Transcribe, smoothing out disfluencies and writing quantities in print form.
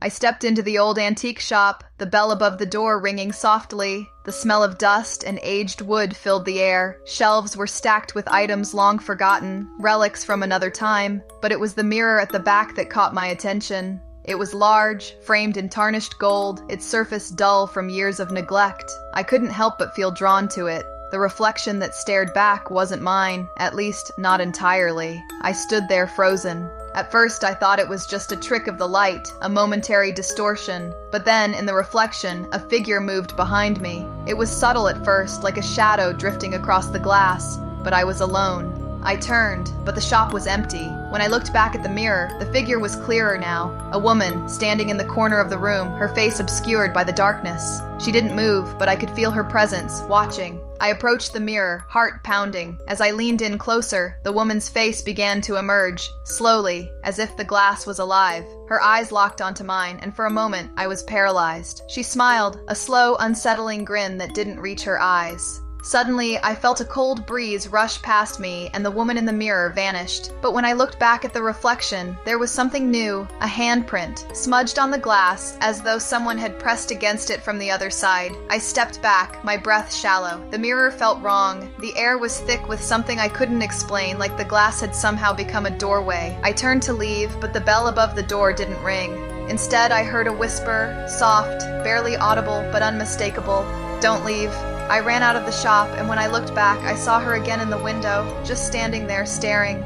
I stepped into the old antique shop, the bell above the door ringing softly. The smell of dust and aged wood filled the air. Shelves were stacked with items long forgotten, relics from another time, but it was the mirror at the back that caught my attention. It was large, framed in tarnished gold, its surface dull from years of neglect. I couldn't help but feel drawn to it. The reflection that stared back wasn't mine, at least not entirely. I stood there frozen. At first I thought it was just a trick of the light, a momentary distortion, but then, in the reflection, a figure moved behind me. It was subtle at first, like a shadow drifting across the glass, but I was alone. I turned, but the shop was empty. When I looked back at the mirror, the figure was clearer now. A woman, standing in the corner of the room, her face obscured by the darkness. She didn't move, but I could feel her presence, watching. I approached the mirror, heart pounding. As I leaned in closer, the woman's face began to emerge, slowly, as if the glass was alive. Her eyes locked onto mine, and for a moment, I was paralyzed. She smiled, a slow, unsettling grin that didn't reach her eyes. Suddenly, I felt a cold breeze rush past me, and the woman in the mirror vanished. But when I looked back at the reflection, there was something new, a handprint, smudged on the glass, as though someone had pressed against it from the other side. I stepped back, my breath shallow. The mirror felt wrong. The air was thick with something I couldn't explain, like the glass had somehow become a doorway. I turned to leave, but the bell above the door didn't ring. Instead, I heard a whisper, soft, barely audible, but unmistakable. "Don't leave." I ran out of the shop, and when I looked back, I saw her again in the window, just standing there staring.